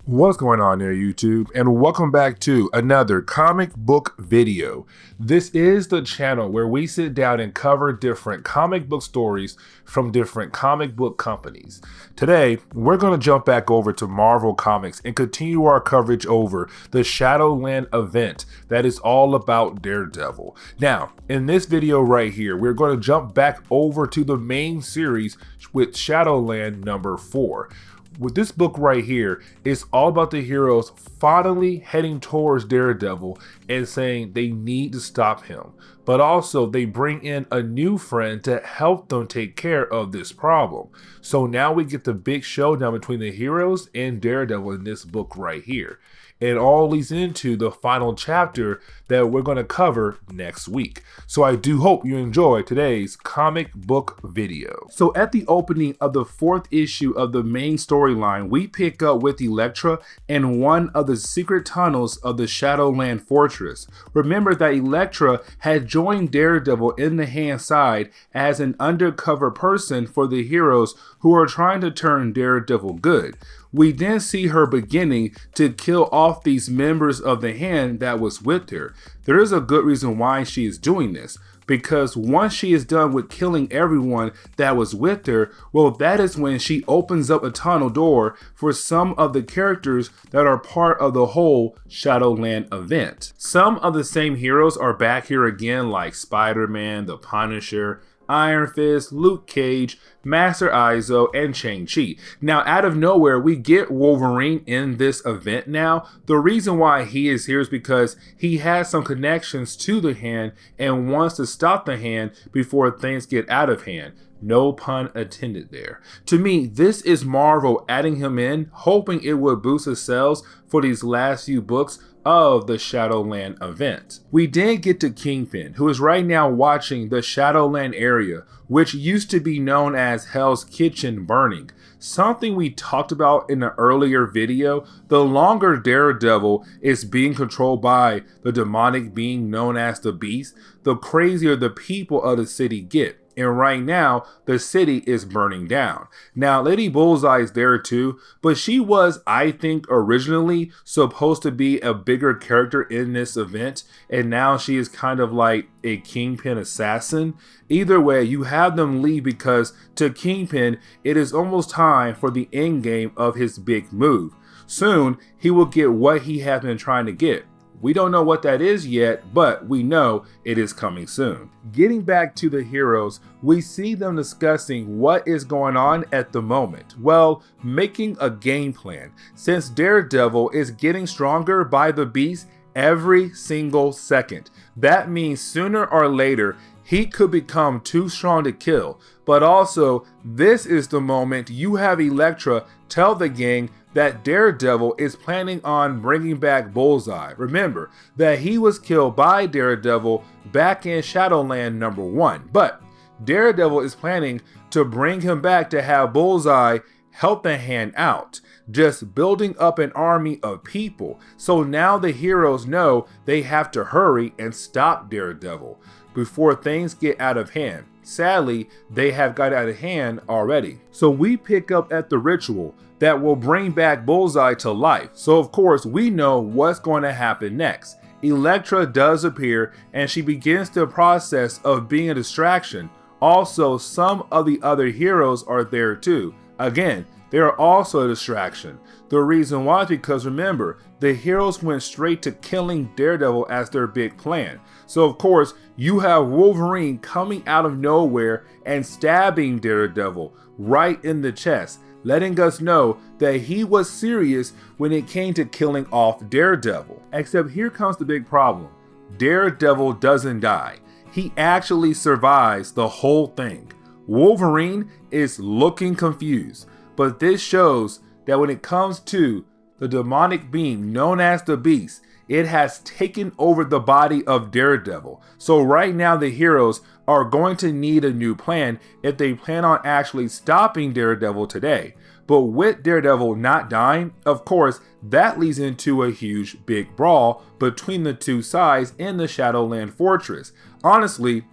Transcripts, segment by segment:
What's going on there, YouTube, and welcome back to another comic book video. This is the channel where we sit down and cover different comic book stories from different comic book companies. Today, we're going to jump back over to Marvel Comics and continue our coverage over the Shadowland event that is all about Daredevil. Now, in this video right here, we're going to jump back over to the main series with Shadowland number 4. With this book right here, it's all about the heroes finally heading towards Daredevil and saying they need to stop him. But also they bring in a new friend to help them take care of this problem. So now we get the big showdown between the heroes and Daredevil in this book right here. It all leads into the final chapter that we're going to cover next week. So I do hope you enjoy today's comic book video. So at the opening of the 4th issue of the main storyline, we pick up with Elektra in one of the secret tunnels of the Shadowland Fortress. Remember that Elektra had joined Daredevil in the Hand side as an undercover person for the heroes who are trying to turn Daredevil good. We then see her beginning to kill off these members of the Hand that was with her. There is a good reason why she is doing this, because once she is done with killing everyone that was with her, well, that is when she opens up a tunnel door for some of the characters that are part of the whole Shadowland event. Some of the same heroes are back here again, like Spider-Man, the Punisher, Iron Fist, Luke Cage, Master Izo, and Shang-Chi. Now, out of nowhere, we get Wolverine in this event now. The reason why he is here is because he has some connections to the Hand and wants to stop the Hand before things get out of hand. No pun intended there. To me, this is Marvel adding him in, hoping it would boost the sales for these last few books of the Shadowland event. We then get to Kingpin, who is right now watching the Shadowland area, which used to be known as Hell's Kitchen, burning. Something we talked about in an earlier video. The longer Daredevil is being controlled by the demonic being known as the Beast, the crazier the people of the city get. And right now, the city is burning down. Now, Lady Bullseye is there too, but she was, I think, originally supposed to be a bigger character in this event, and now she is kind of like a Kingpin assassin. Either way, you have them leave because to Kingpin, it is almost time for the end game of his big move. Soon, he will get what he has been trying to get. We don't know what that is yet, but we know it is coming soon. Getting back to the heroes, we see them discussing what is going on at the moment. Well, making a game plan, since Daredevil is getting stronger by the Beast every single second. That means sooner or later, he could become too strong to kill. But also, this is the moment you have Elektra tell the gang that Daredevil is planning on bringing back Bullseye. Remember that he was killed by Daredevil back in Shadowland number 1. But Daredevil is planning to bring him back to have Bullseye help the Hand out, just building up an army of people. So now the heroes know they have to hurry and stop Daredevil before things get out of hand. Sadly, they have got out of hand already. So we pick up at the ritual that will bring back Bullseye to life. So of course, we know what's going to happen next. Elektra does appear and she begins the process of being a distraction. Also, some of the other heroes are there too. Again, they are also a distraction. The reason why is because remember, the heroes went straight to killing Daredevil as their big plan. So of course, you have Wolverine coming out of nowhere and stabbing Daredevil right in the chest, letting us know that he was serious when it came to killing off Daredevil. Except here comes the big problem. Daredevil doesn't die. He actually survives the whole thing. Wolverine is looking confused, but this shows that when it comes to the demonic being known as the Beast, it has taken over the body of Daredevil. So right now the heroes are going to need a new plan if they plan on actually stopping Daredevil today. But with Daredevil not dying, of course, that leads into a huge big brawl between the two sides in the Shadowland Fortress. Honestly,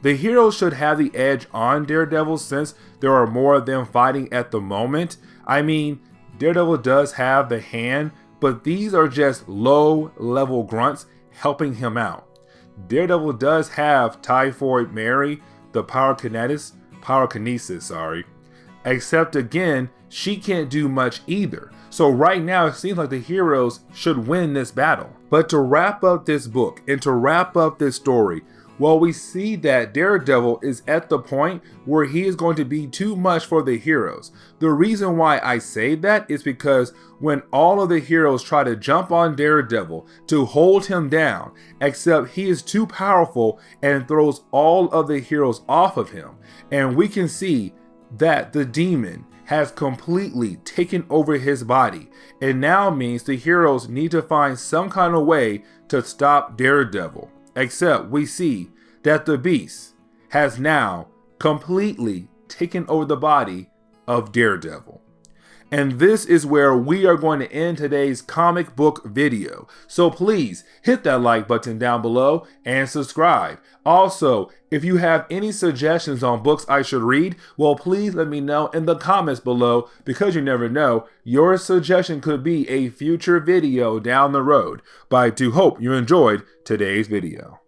the heroes should have the edge on Daredevil since there are more of them fighting at the moment. I mean, Daredevil does have the hand, but these are just low-level grunts helping him out. Daredevil does have Typhoid Mary, the pyrokinesis, except again, she can't do much either. So right now, it seems like the heroes should win this battle. But to wrap up this book and to wrap up this story, well, we see that Daredevil is at the point where he is going to be too much for the heroes. The reason why I say that is because when all of the heroes try to jump on Daredevil to hold him down, except he is too powerful and throws all of the heroes off of him. And we can see that the demon has completely taken over his body. It now means the heroes need to find some kind of way to stop Daredevil. Except we see that the beast has now completely taken over the body of Daredevil. And this is where we are going to end today's comic book video. So please hit that like button down below and subscribe. Also, if you have any suggestions on books I should read, well, please let me know in the comments below, because you never know, your suggestion could be a future video down the road. But I do hope you enjoyed today's video.